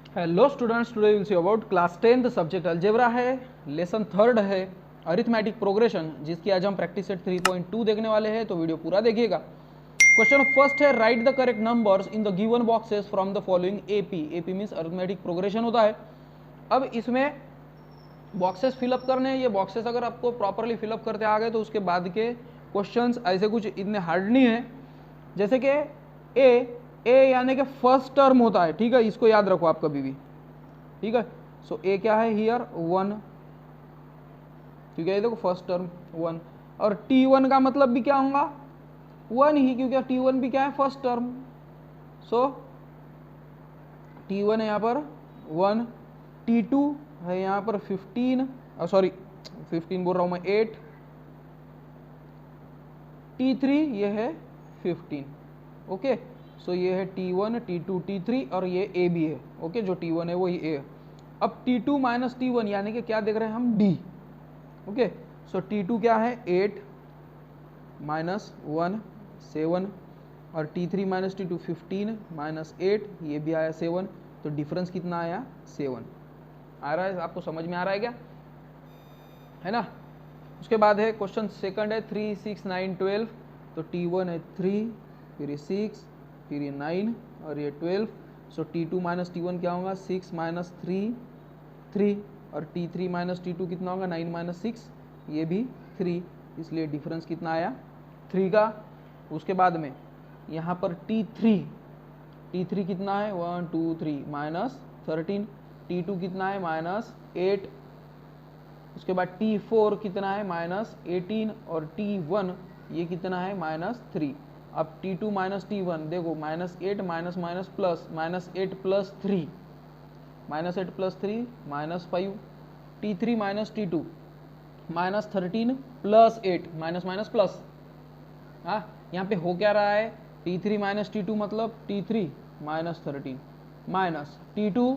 Hello students, today will see about class 10th subject algebra है, lesson third है arithmetic progression, जिसकी आज हम प्रैक्टिस सेट 3.2 देखने वाले हैं। तो वीडियो पूरा देखिएगा। क्वेश्चन फर्स्ट है, right the correct numbers in the given boxes from the following AP. AP means arithmetic progression होता है। अब इसमें बॉक्सेस फिलअप करने हैं। ये बॉक्सेस अगर आपको प्रॉपरली फिलअप करते आ गए तो उसके बाद के क्वेश्चंस ऐसे कुछ इतने हार्ड नहीं है। जैसे कि ए यानी कि फर्स्ट टर्म होता है, ठीक है, इसको याद रखो आप कभी भी, ठीक है। सो ए क्या है हियर 1, ठीक है, ये देखो फर्स्ट टर्म 1। और T1 का मतलब भी क्या होगा 1 ही, क्योंकि T1 भी क्या है फर्स्ट टर्म। सो T1 है यहाँ पर 1, T2 है यहाँ पर 15, सॉरी 15 बोल रहा हूँ मैं 8, T3 ये है 15। ओके, सो ये है T1, T2, T3 और ये A भी है। ओके, जो T1 है वही A है। अब T2 माइनस T1 यानी कि क्या देख रहे हैं हम D। ओके, सो T2 क्या है 8 माइनस 1 7 और T3 माइनस T2 15 माइनस 8, ये भी आया 7। तो डिफरेंस कितना आया 7 आ रहा है। आपको समझ में आ रहा है क्या, है ना। उसके बाद है क्वेश्चन सेकंड है 3 6 9 12। तो T1 है 3, फिर ये 6, फिर ये 9 और ये 12। सो T2 माइनस T1 क्या होगा 6 माइनस 3 3, और T3 माइनस T2 कितना होगा 9 माइनस 6, ये भी 3। इसलिए डिफरेंस कितना आया 3 का। उसके बाद में यहाँ पर T3 कितना है 1 2 3 माइनस 13, T2 कितना है माइनस 8। उसके बाद T4 कितना है माइनस 18 और T1 ये कितना है माइनस 3। अब T2 माइनस T1 देखो -8 minus minus plus -8 plus 3 -8 plus 3 -5। T3 minus T2 -13 plus 8 minus minus plus. हाँ, यहाँ पे हो क्या रहा है T3 माइनस T2 मतलब T3 minus 13 minus T2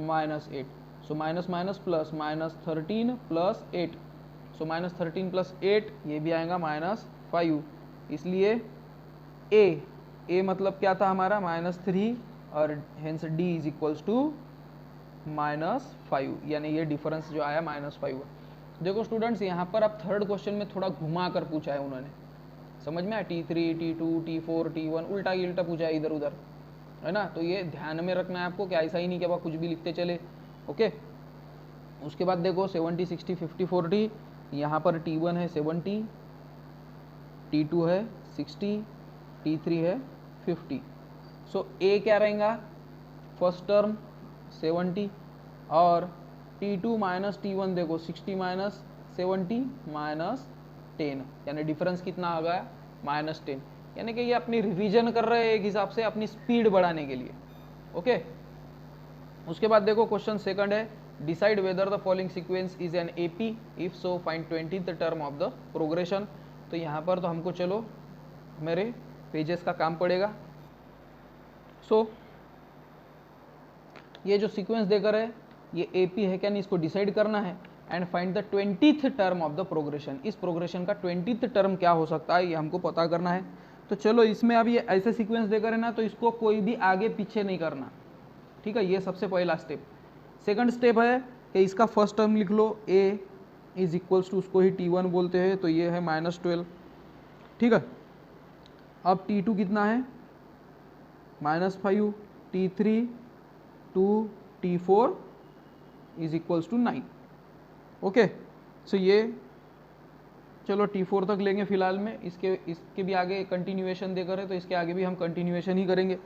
minus 8। So minus minus plus -13 plus 8। सो -13 प्लस 8 ये भी आएगा -5। इसलिए ए मतलब क्या था हमारा -3 और hence D is equals to -5, यानी ये डिफरेंस जो आया -5। देखो स्टूडेंट्स, यहाँ पर आप थर्ड क्वेश्चन में थोड़ा घुमा कर पूछा है उन्होंने, समझ में आया। T3 T2 T4 T1 उल्टा गिल्टा पूछा है इधर उधर, है ना। तो ये ध्यान में रखना है आपको कि ऐसा ही नहीं कि आप कुछ भी लिखते चले। ओके, उसके बाद देखो 70 60 50 40। यहाँ पर T1 है 70, T2 है 60, T3 है 50। सो ए क्या रहेगा फर्स्ट टर्म 70 और T2 माइनस T1 देखो 60 माइनस 70 माइनस 10, यानी डिफरेंस कितना आ गया -10। यानी कि ये अपनी रिवीजन कर रहे हैं एक हिसाब से अपनी स्पीड बढ़ाने के लिए। ओके, उसके बाद देखो क्वेश्चन सेकंड है, decide whether the following sequence is an AP, if so find 20th term of the progression. तो यहाँ पर तो हमको चलो मेरे पेजेस का काम पड़ेगा। सो ये जो सीक्वेंस देकर है ये एपी है क्या नहीं, इसको डिसाइड करना है। And find the 20th term of the progression, इस प्रोग्रेशन का 20th टर्म क्या हो सकता है ये हमको पता करना है। तो चलो इसमें अब ये ऐसे सीक्वेंस देकर है ना, तो इसको कोई भी आगे पीछे नहीं करना, ठीक है। ये सबसे पहला स्टेप। सेकंड स्टेप है कि इसका फर्स्ट टर्म लिख लो, ए इज इक्वल्स टू, उसको ही T1 बोलते हैं, तो ये है -12, ठीक है। अब T2 कितना है -5, T3 2, T4 is equals to 9। Okay, so ये चलो T4 तक लेंगे फिलहाल में, इसके भी आगे कंटिन्यूएशन देकर है तो इसके आगे भी हम कंटिन्यूएशन ही करेंगे।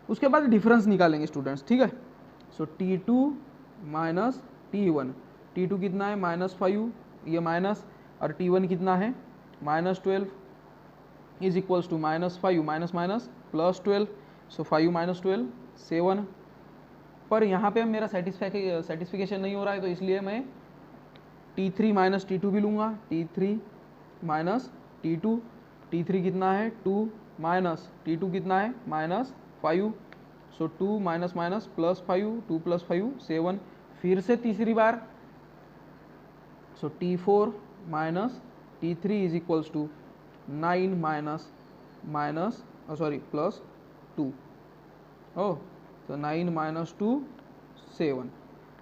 उसके बाद डिफरेंस निकालेंगे स्टूडेंट्स, ठीक है। सो T2 माइनस T1, T2 कितना है -5 ये माइनस, और T1 कितना है -12 is equals to -5 minus minus plus 12। So 5 minus 12 7। पर यहाँ पे मेरा सेटिस्फिकेशन नहीं हो रहा है, तो इसलिए मैं T3 माइनस T2 भी लूँगा। T3 माइनस T2, T3 कितना है 2 माइनस T2 कितना है -5। So 2 minus minus plus 5, 2 plus 5 7। फिर से तीसरी बार, so T4 minus T3 is equals to 9 minus minus sorry plus 2। Oh तो 9 माइनस 2 7।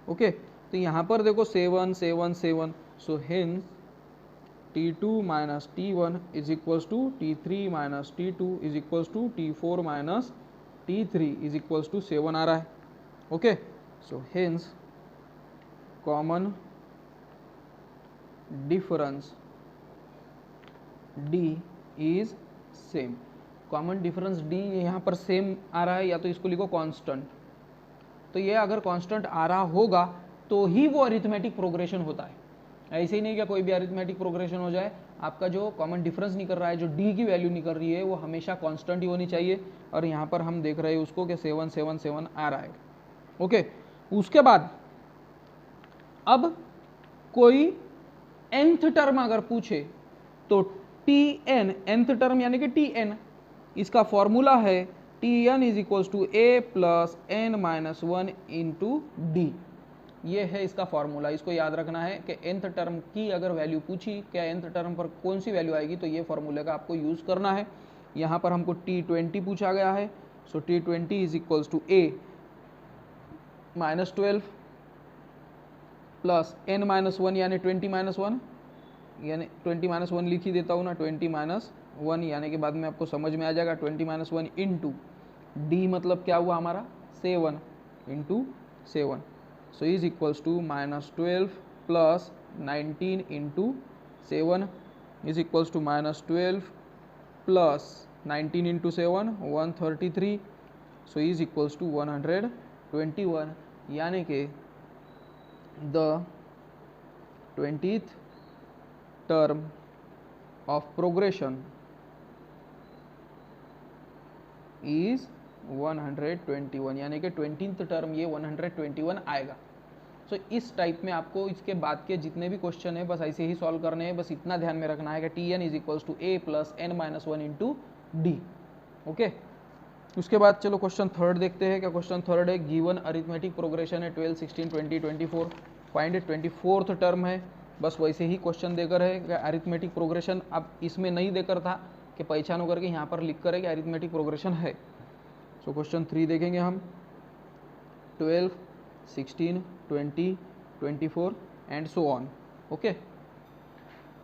ओके, तो यहाँ पर देखो 7 7 7, so hence T2 minus T1 is equals to T3 minus T2 is equals to T4 minus T3 is equals to 7 आ रहा है। Okay, so hence common difference D is same. Common difference D यहाँ पर same आ रहा है, या तो इसको लिखो कांस्टेंट। तो ये अगर कांस्टेंट आ रहा होगा तो ही वो अरिथमेटिक प्रोग्रेशन होता है, ऐसे ही नहीं क्या कोई भी अरिथमेटिक प्रोग्रेशन हो जाए, आपका जो कॉमन डिफरेंस निकल रहा है, जो D की वैल्यू निकल रही है, वो हमेशा कांस्टेंट ही होनी चाहिए। और यहाँ पर हम देख रहे हैं उसको कि 7 7 7 आ रहा है। ओके, उसके बाद अब कोई nth टर्म अगर पूछे तो Tn, nth टर्म यानी कि Tn, इसका फॉर्मूला है Tn is equals to a plus n minus 1 into D. ये है इसका फॉर्मूला, इसको याद रखना है कि nth टर्म की अगर वैल्यू पूछी, क्या nth टर्म पर कौन सी वैल्यू आएगी, तो ये फॉर्मूले का आपको यूज़ करना है। यहाँ पर हमको T20 पूछा गया है, so T20 is equals to a minus 12 plus n minus 1 यानी 20 माइनस 1, यानी 20 माइनस 1 लिख ही देता हूँ ना, 20 माइनस 1 यानी कि बाद में आपको समझ में आ जाएगा 20 माइनस 1 इंटू डी, मतलब क्या हुआ हमारा 7 into 7, so is equals to minus 12 plus 19 into 7 is equals to minus 12 plus 19 into 7 133, so is equals to 121, यानी कि the 20th term of progression is 121, यानी कि 20th टर्म ये 121 आएगा। सो इस टाइप में आपको इसके बाद के जितने भी क्वेश्चन है बस ऐसे ही सॉल्व करने हैं, बस इतना ध्यान में रखना है कि Tn is equals to a plus n minus 1 into D. Okay, उसके बाद चलो क्वेश्चन थर्ड देखते हैं। क्या क्वेश्चन थर्ड है, गिवन अरिथमेटिक प्रोग्रेशन है 12 16 20 24, फाइंड 24th टर्म है। बस वैसे ही क्वेश्चन देकर है, अरिथमेटिक प्रोग्रेशन अब इसमें नहीं देकर था कि पहचानो करके यहाँ पर लिख कर है कि अरिथमेटिक प्रोग्रेशन है। सो क्वेश्चन 3 देखेंगे हम, 12 16 20 24 and so on. Okay,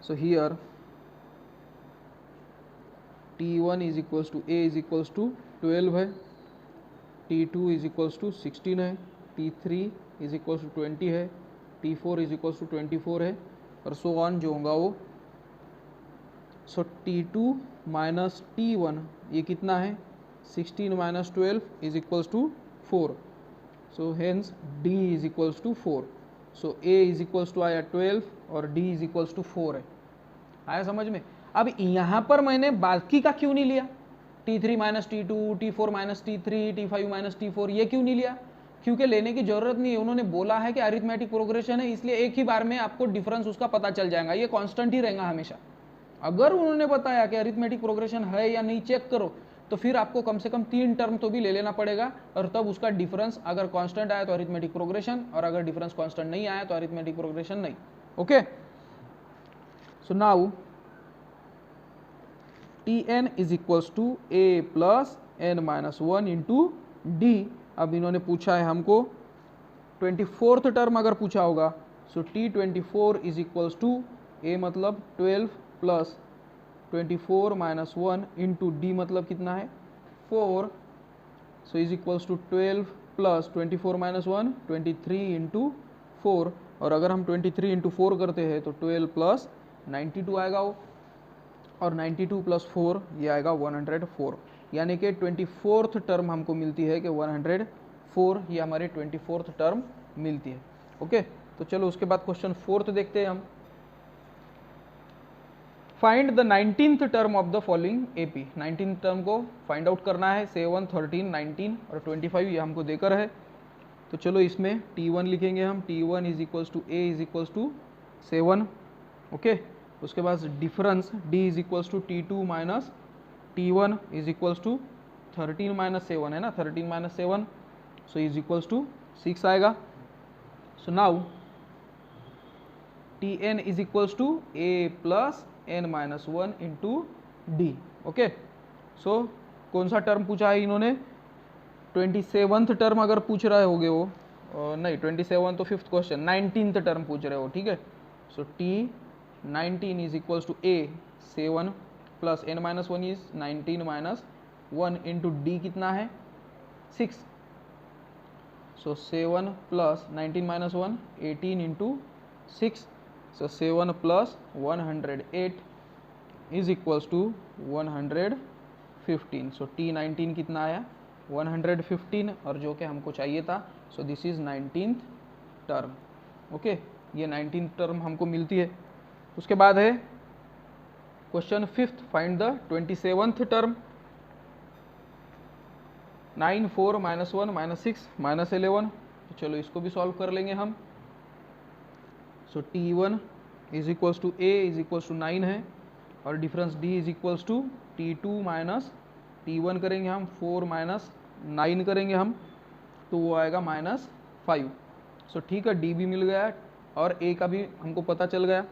so here T1 is equals to a is equals to 12 है, T2 इज इक्वल्स टू 16 है, T3 इज इक्वल्स टू 20 है, T4 इज इक्वल्स टू 24 है, और सो ऑन जो होगा वो। सो T2 माइनस T1 ये कितना है, 16 minus 12 is equals to 4, so hence D is equals to 4। So A is equals to आया 12 और D इज इक्वल्स टू 4 है। आया समझ में? अब यहाँ पर मैंने बाकी का क्यों नहीं लिया, T3 minus T2, T4 minus T3, T5 minus T4, ये क्यों नहीं लिया? क्योंकि लेने की जरूरत नहीं है। उन्होंने बोला है कि अरिथमेटिक प्रोग्रेशन है, इसलिए एक ही बार में आपको डिफरेंस उसका पता चल जाएगा, ये कांस्टेंट ही रहेगा हमेशा। अगर उन्होंने बताया कि अरिथमेटिक प्रोग्रेशन है या नहीं चेक करो, तो फिर आपको कम से कम 3 टर्म तो भी ले लेना पड़ेगा, और तब उसका डिफरेंस अगर कांस्टेंट आया तो अरिथमेटिक प्रोग्रेशन, और अगर डिफरेंस कांस्टेंट नहीं आया तो अरिथमेटिक प्रोग्रेशन नहीं। Okay, so now Tn is equals to a plus n minus 1 into D. अब इन्होंने पूछा है हमको 24th टर्म अगर पूछा होगा, so T24 is equals to a मतलब 12 प्लस 24 माइनस 1 इंटू डी मतलब कितना है 4, so is equals to 12 plus 24 minus 1 23 into 4, और अगर हम 23 इंटू 4 करते हैं तो 12 प्लस 92 आएगा वो, और 92 प्लस 4 ये आएगा 104, यानी कि 24th टर्म हमको मिलती है कि 104, ये हमारे 24th टर्म मिलती है। ओके, तो चलो उसके बाद क्वेश्चन 4th देखते हैं हम। Find the 19th term of the following AP। 19th term को फाइंड आउट करना है, 7 13 19 और 25 ये हमको देकर है। तो चलो इसमें T1 लिखेंगे हम, T1 is equals to a is equals to 7। Okay, उसके बाद difference D is equals to T2 minus T1 is equals to 13 minus 7 है ना, 13 minus 7, so is equals to 6 आएगा। So now Tn is equals to a plus n minus 1 into D. Okay, so कौन सा term पूछा है इन्होंने, 27th term अगर पूछ रहे होगे वो नहीं 27 तो 5th क्वेश्चन, 19th टर्म पूछ रहे हो, ठीक है। So T19 is equals to A 7 plus n-1 is 19 minus 1 into D कितना है 6। सो 7 प्लस 19 minus 1 18 into 6। So 7 plus 108 is equals to 115। So T19 कितना आया 115, और जो कि हमको चाहिए था। So this is 19th term. Okay, ये 19th टर्म हमको मिलती है। उसके बाद है question 5th, find the 27th term. 9 4 minus 1 minus 6 minus 11। तो चलो इसको भी सॉल्व कर लेंगे हम। So T1 is equals to A is equals to 9 है, और difference D is equals to T2 minus T1 करेंगे हम, 4 माइनस 9 करेंगे हम, तो वो आएगा -5। सो ठीक है, D भी मिल गया और A का भी हमको पता चल गया।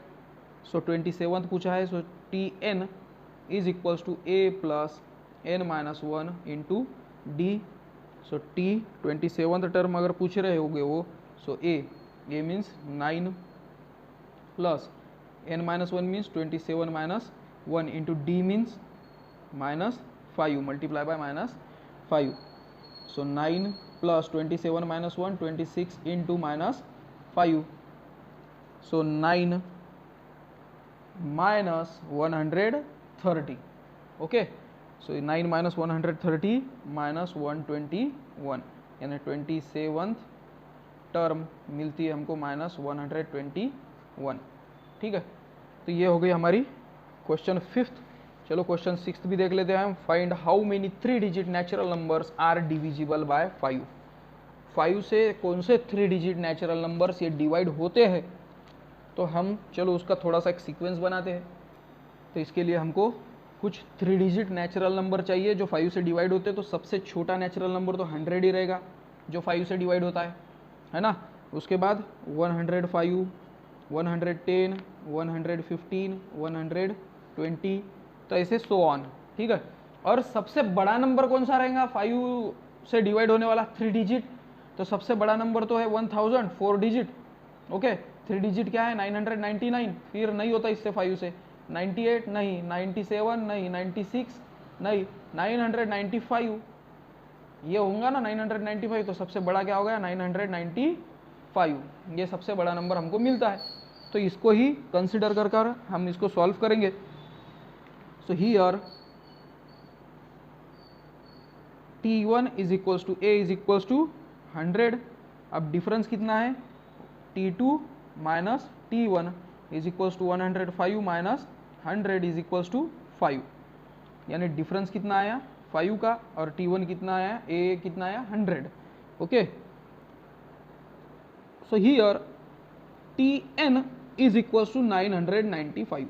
सो 27th पूछा है। So Tn is equals to A plus n-1 into D. So T27th term अगर पूछ रहे होगे वो, so A means 9 plus n-1 means 27 minus 1 into D means -5 multiply by -5। So 9 plus 27 minus 1 26 into -5। So 9 minus 130। Okay, so 9 minus 130 minus 121, यानी 27th term मिलती है हमको -121। ठीक है, तो ये हो गई हमारी क्वेश्चन 5th। चलो क्वेश्चन 6th भी देख लेते हैं हम। Find how many 3 digit natural numbers are divisible by 5। 5 से कौन से 3 डिजिट नेचुरल नंबर्स ये डिवाइड होते हैं। तो हम चलो उसका थोड़ा सा एक सीक्वेंस बनाते हैं। तो इसके लिए हमको कुछ 3 डिजिट नेचुरल नंबर चाहिए जो 5 से डिवाइड होते हैं। तो सबसे छोटा नेचुरल नंबर तो 100 ही रहेगा जो 5 से डिवाइड होता है ना। उसके बाद 105, 110, 115, 120, तो ऐसे सो ऑन। ठीक है, और सबसे बड़ा नंबर कौन सा रहेगा 5 से डिवाइड होने वाला 3 डिजिट। तो सबसे बड़ा नंबर तो है 1000, 4 डिजिट। ओके, 3 डिजिट क्या है 999, फिर नहीं होता इससे 5 से 98 नहीं, 97 नहीं, 96 नहीं, 995 ये होगा ना 995। तो सबसे बड़ा क्या हो गया 995, ये सबसे बड़ा नंबर हमको मिलता है। तो इसको ही कंसिडर कर हम इसको सॉल्व करेंगे। So here T1 is equals to A is equals to 100। अब डिफरेंस कितना है T2 minus T1 is equals to 105 minus 100 is equals to 5, यानी डिफरेंस कितना आया 5 का, और T1 कितना आया A कितना आया 100। Okay, so here Tn is equals to 995।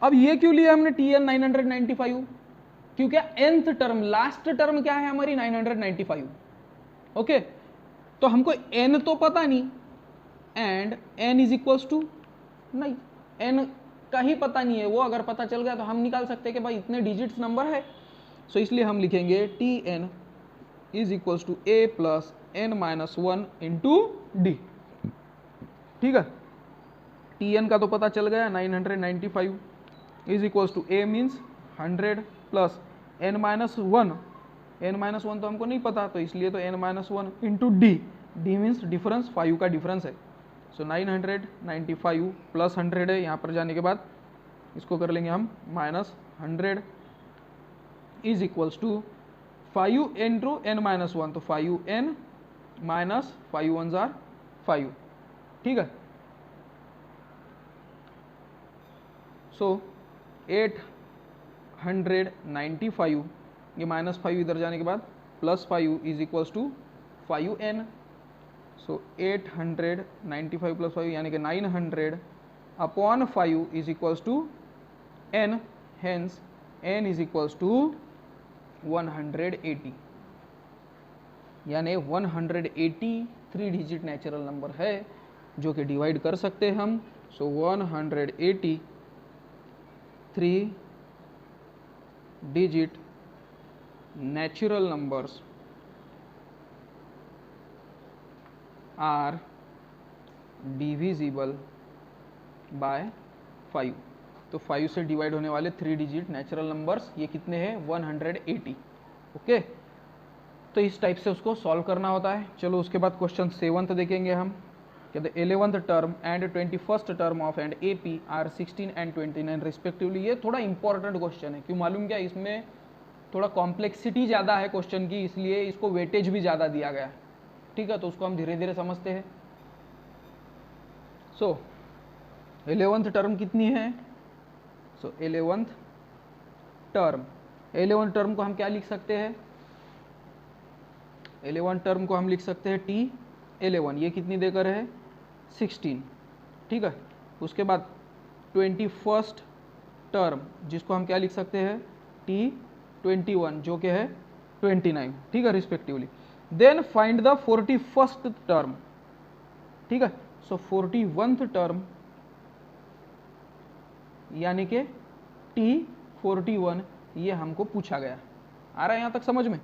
अब ये क्यों लिया हमने Tn 995, क्योंकि nth टर्म लास्ट टर्म क्या है हमारी 995। ओके, तो हमको n तो पता नहीं, and n is equals to नहीं, n का ही पता नहीं है। वो अगर पता चल गया तो हम निकाल सकते हैं कि भाई इतने डिजिट्स नंबर है। सो इसलिए हम लिखेंगे Tn is equals to A plus n-1 into D. ठीक है, Tn का तो पता चल गया 995 is equals to A means 100 plus n-1, n-1 तो हमको नहीं पता, तो इसलिए तो n-1 into D, D means difference 5 का डिफरेंस है। सो 995 प्लस 100 है, यहाँ पर जाने के बाद इसको कर लेंगे हम -100 is equals to 5 into n-1, तो 5n माइनस 5 1s आर 5। ठीक है, सो 895, ये -5 इधर जाने के बाद +5 is equals to 5n। So 895 plus 5 यानी कि 900 upon 5 is equals to n, hence n is equals to 180, यानी 180 3 डिजिट नेचुरल नंबर है जो कि डिवाइड कर सकते हैं हम। So 180 3 digit natural numbers are divisible by 5। तो 5 से डिवाइड होने वाले 3 डिजिट नेचुरल नंबर्स ये कितने हैं 180। ओके, तो इस टाइप से उसको सॉल्व करना होता है। चलो उसके बाद क्वेश्चन 7th देखेंगे हम। कहते 11th term and 21st term of and A P R 16 and 29 respectively. ये थोड़ा इंपॉर्टेंट क्वेश्चन है, क्यों मालूम क्या, इसमें थोड़ा कॉम्प्लेक्सिटी ज़्यादा है क्वेश्चन की, इसलिए इसको वेटेज भी ज़्यादा दिया गया है। ठीक है, तो उसको हम धीरे धीरे समझते हैं। सो 11th टर्म कितनी है, सो 11th टर्म को हम क्या लिख सकते हैं, 11 टर्म को हम लिख सकते हैं T11, ये कितनी देकर है 16। ठीक है, उसके बाद 21st टर्म जिसको हम क्या लिख सकते हैं T21 जो कि है 29। ठीक है, respectively. Then find the 41st term. ठीक है, सो 41th टर्म यानी कि T41 ये हमको पूछा गया। आ रहा है यहाँ तक समझ में?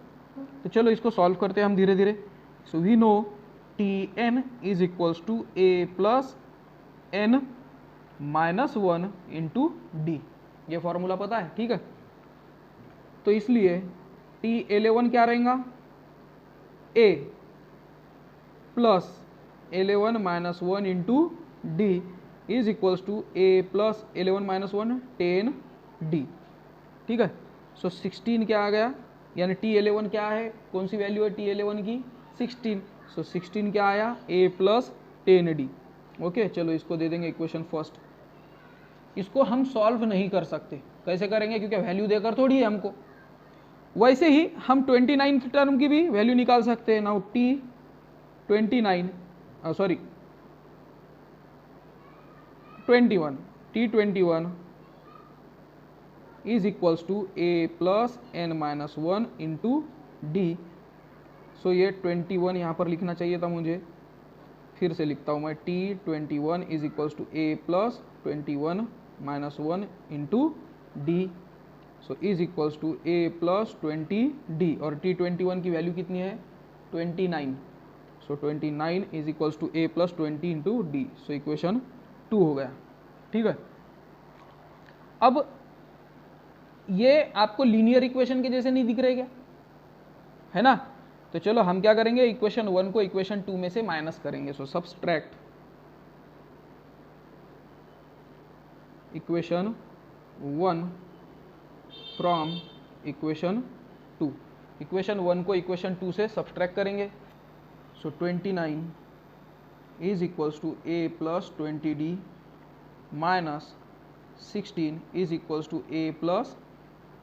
तो चलो इसको सॉल्व करते हैं हम धीरे धीरे। So we know Tn is equals to a plus n minus 1 into D. ये फॉर्मूला पता है? ठीक है, तो इसलिए T11 क्या रहेगा a plus 11 minus 1 into D is equals to a plus 11 minus 1 10 D. ठीक है, सो 16 क्या आ गया, यानी T11 क्या है, कौन सी वैल्यू है T11 की 16। सो 16 क्या आया a प्लस 10 डी। ओके, चलो इसको दे देंगे इक्वेशन फर्स्ट। इसको हम सॉल्व नहीं कर सकते, कैसे करेंगे, क्योंकि वैल्यू देकर थोड़ी है हमको। वैसे ही हम 29th टर्म की भी वैल्यू निकाल सकते हैं। Now T21 T21 is equals to a plus n minus 1 into D. So ये 21 यहाँ पर लिखना चाहिए था मुझे, फिर से लिखता हूँ मैं। T21 is equals to a plus 21 minus 1 into D. So is equals to a plus 20 D, और T21 की वैल्यू कितनी है 29। So 29 is equals to a plus 20 into D. So equation 2 हो गया। ठीक है, अब ये आपको लीनियर इक्वेशन के जैसे नहीं दिख रहे क्या, है ना? तो चलो हम क्या करेंगे, इक्वेशन 1 को इक्वेशन 2 में से माइनस करेंगे। So subtract equation 1 from equation 2। Equation 1 को इक्वेशन 2 से सब्सट्रैक्ट करेंगे। So 29 is equals to a plus 20 D minus 16 is equals to a plus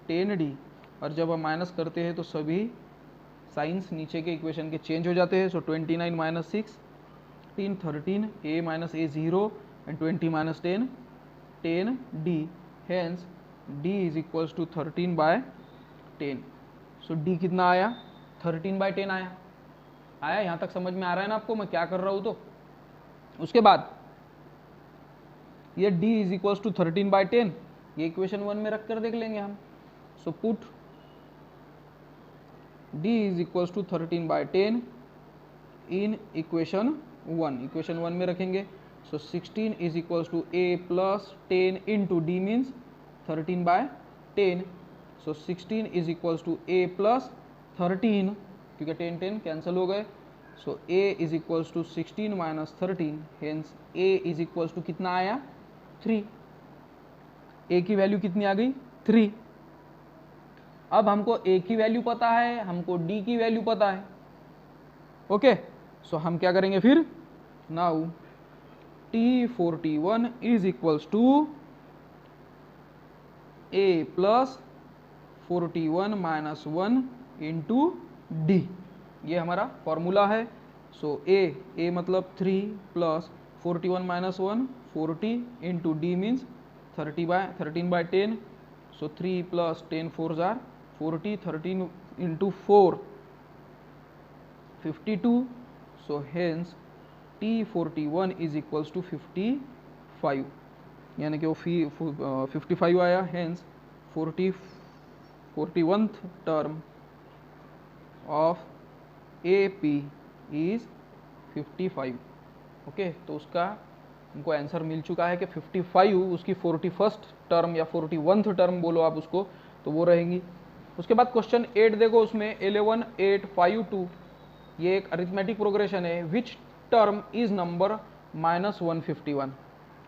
10 D. और जब हम माइनस करते हैं तो सभी साइंस नीचे के इक्वेशन के चेंज हो जाते हैं। So 29 minus 6 13 a minus a 0 and 20 minus 10 10 D. Hence d is equals to 13 by 10। So d कितना आया 13 बाय 10 आया। यहाँ तक समझ में आ रहा है ना आपको मैं क्या कर रहा हूँ? तो उसके बाद ये d is equals to 13 by 10 ये इक्वेशन 1 में रख कर देख लेंगे हम। So put d is equals to 13 by 10 in equation 1। Equation 1 में रखेंगे। So 16 is equals to a plus 10 into D means 13 by 10। So 16 is equals to a plus 13, क्योंकि 10 10 कैंसिल हो गए। So a is equals to 16 minus 13, hence a is equals to कितना आया 3। a की value कितनी आ गई 3। अब हमको a की वैल्यू पता है, हमको d की वैल्यू पता है। ओके, सो हम क्या करेंगे फिर, now T41 is equals to a plus 41 minus 1 into D. ये हमारा फॉर्मूला है। सो a मतलब 3 plus 41 minus 1 40 into D means 13 by 10। So 3 plus 10 4 जार 40, 13 into 4 52। So hence T41 is equals to 55, यानी कि वो 55 आया। Hence 41th term of AP is 55। Okay, तो उसका हमको आंसर मिल चुका है कि 55 उसकी 41st टर्म या 41th टर्म बोलो आप उसको, तो वो रहेंगी। उसके बाद क्वेश्चन 8 देखो, उसमें 11 8 5 2, ये एक अरिथमेटिक प्रोग्रेशन है। विच टर्म इज नंबर -151,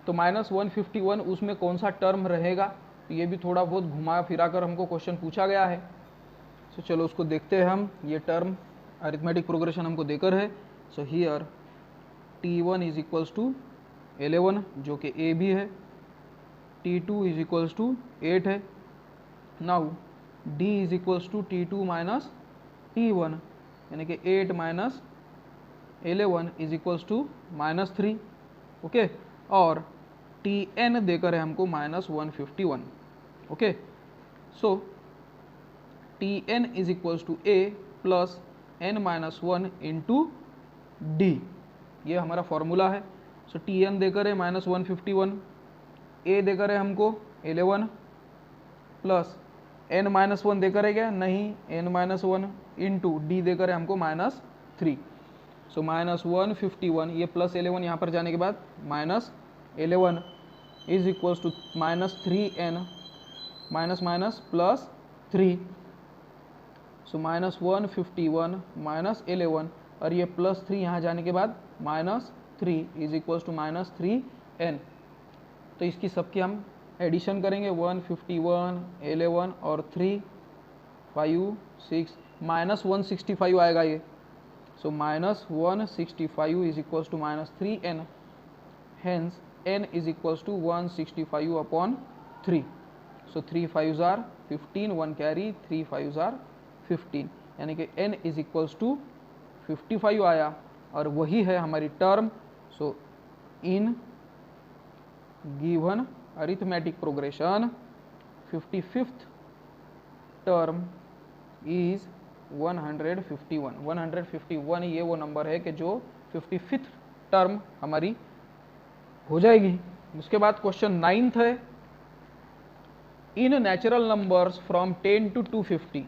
तो -151 उसमें कौन सा टर्म रहेगा, तो ये भी थोड़ा बहुत घुमा फिरा कर हमको क्वेश्चन पूछा गया है। तो चलो उसको देखते हैं हम। ये टर्म अरिथमेटिक प्रोग्रेशन हमको देकर है। So here T1 is equals to 11 जो कि ए भी है, T2 इज इक्वल्स टू 8 है। Now D is equals to T2 minus T1, यानी कि 8 minus 11 is equals to -3। Okay, और Tn देकर है हमको -151। Okay, so Tn is equals to A plus n-1 into D, ये हमारा फॉर्मूला है। सो Tn देकर है -151, A देकर है हमको 11 प्लस n-1 देकर है क्या, नहीं, n-1 इंटू डी देकर है हमको -3। सो -151, ये प्लस 11 यहाँ पर जाने के बाद -11 is equals to -3n minus plus 3। So -151 -11 और ये +3 यहाँ जाने के बाद -3 इज इक्वल्स टू -3n। तो इसकी सबकी हम एडिशन करेंगे, 151 11 और 3 5 6 -165 आएगा ये। So -165 is equals to -3n, hence n is equals to 165 upon 3। So 3 5s are 15, 1 carry, 3 5s are 15, यानी कि n इज इक्वल्स टू 55 आया, और वही है हमारी term. So in given arithmetic progression 55th term is 151। 151 ये वो नंबर है कि जो 55th टर्म हमारी हो जाएगी। उसके बाद क्वेश्चन 9th है, in natural numbers from 10 to 250,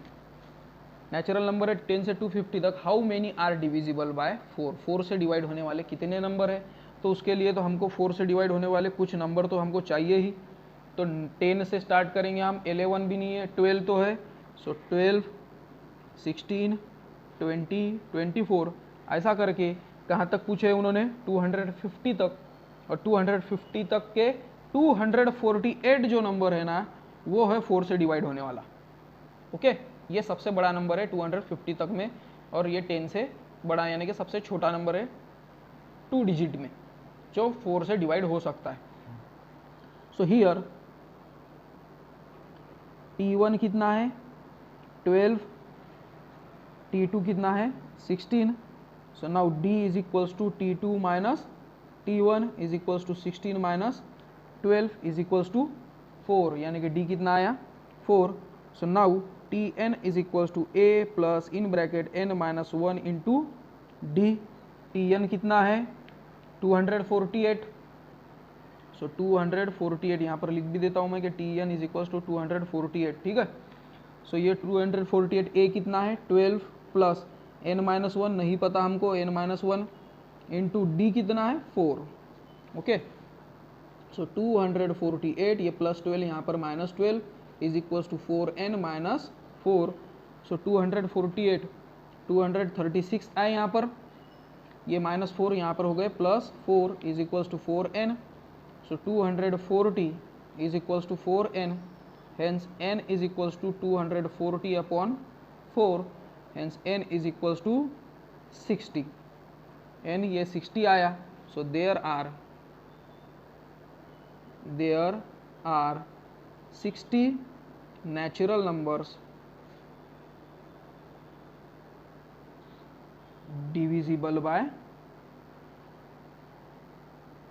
natural number है 10 से 250 तक, how many are divisible by 4, 4 से डिवाइड होने वाले कितने नंबर है। तो उसके लिए तो हमको 4 से डिवाइड होने वाले कुछ नंबर तो हमको चाहिए ही। तो 10 से स्टार्ट करेंगे हम, 11 भी नहीं है, 12 तो है। सो 12 16 20 24, ऐसा करके कहाँ तक पूछे उन्होंने, 250 तक। और 250 तक के 248 जो नंबर है ना, वो है 4 से डिवाइड होने वाला। ओके, ये सबसे बड़ा नंबर है 250 तक में, और ये 10 से बड़ा यानी कि सबसे छोटा नंबर है 2 डिजिट में जो 4 से डिवाइड हो सकता है। सो हियर T1 कितना है 12, T2 कितना है 16। So now D is equals to T2 minus T1 is equals to 16 minus 12 is equals to 4, यानी कि D कितना आया 4। So now Tn is equals to A plus in bracket n-1 into D. Tn कितना है 248। सो 248 यहाँ पर लिख भी देता हूँ मैं कि Tn इज इक्वल्स टू 248, ठीक है। सो ये 248, A कितना है 12 प्लस n-1 नहीं पता हमको, n-1 इंटू डी कितना है 4। ओके, सो 248, ये प्लस 12 यहाँ पर -12 is equals to 4n minus 4। सो 248 236 आए यहाँ पर, ये -4 यहाँ पर हो गए +4 is equals to 4n। So 240 is equals to 4n, hence n is equals to 240 upon 4, hence n is equals to 60। n ये 60 आया। So there are 60 natural numbers divisible by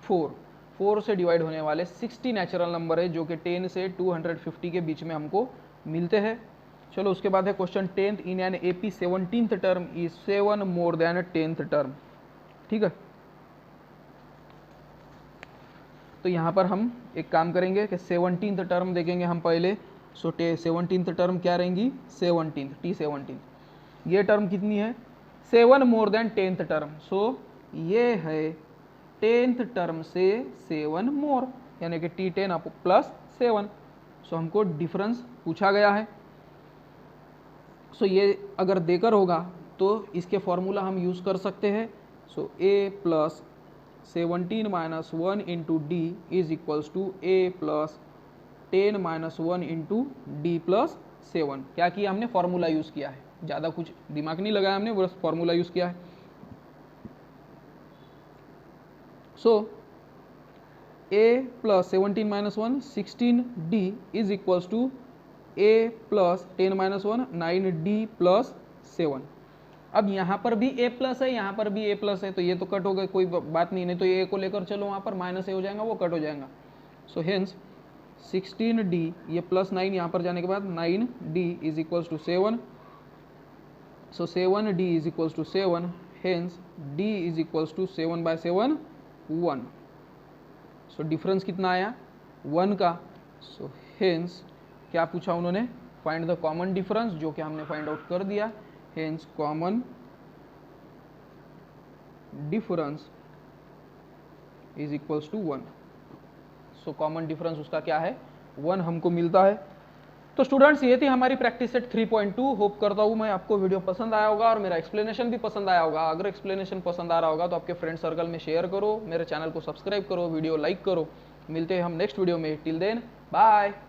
4 से डिवाइड होने वाले 60 नेचुरल नंबर है जो कि 10 से 250 के बीच में हमको मिलते हैं। चलो उसके बाद है question 10th, in an AP 17th term is 7 more than 10th term, ठीक है। तो यहाँ पर हम एक काम करेंगे कि 17th टर्म देखेंगे हम पहले। सो 17th टर्म क्या रहेंगी 17th, T17, ये टर्म कितनी है 7 मोर देन 10th टर्म। सो ये है 10th टर्म से 7 मोर, यानी कि T10 अप प्लस 7। सो हमको डिफरेंस पूछा गया है। सो ये अगर देकर होगा तो इसके फॉर्मूला हम यूज़ कर सकते हैं। So a plus 17 minus 1 into D is equals to a plus 10 minus 1 into D plus 7। क्या किया हमने? फॉर्मूला यूज़ किया है, ज़्यादा कुछ दिमाग नहीं लगाया हमने, बस फॉर्मूला यूज़ किया है। So a plus 17 minus 1 16d is equals to a plus 10 minus 1 9d plus 7। अब यहाँ पर भी a प्लस है, यहाँ पर भी a प्लस है, तो ये तो कट हो गए, कोई बात नहीं, नहीं तो ये a को लेकर चलो वहाँ पर माइनस a हो जाएगा, वो कट हो जाएगा। सो हेंस 16d, ये प्लस 9 यहाँ पर जाने के बाद 9d is equals to 7। So 7d is equals to 7, hence d is equals to 7 by 7 1। So difference कितना आया? 1 का। सो हेंस क्या पूछा उन्होंने? फाइंड द कॉमन डिफरेंस, जो कि हमने फाइंड आउट कर दिया। Hence common difference is equals to 1। So common difference उसका क्या है? 1 हमको मिलता है। तो स्टूडेंट्स, ये थी हमारी प्रैक्टिस सेट 3.2। होप करता हूँ मैं आपको वीडियो पसंद आया होगा और मेरा एक्सप्लेनेशन भी पसंद आया होगा। अगर एक्सप्लेनेशन पसंद आ रहा होगा तो आपके फ्रेंड सर्कल में शेयर करो, मेरे चैनल को सब्सक्राइब करो, वीडियो लाइक करो। मिलते हैं हम नेक्स्ट वीडियो में। Till then bye.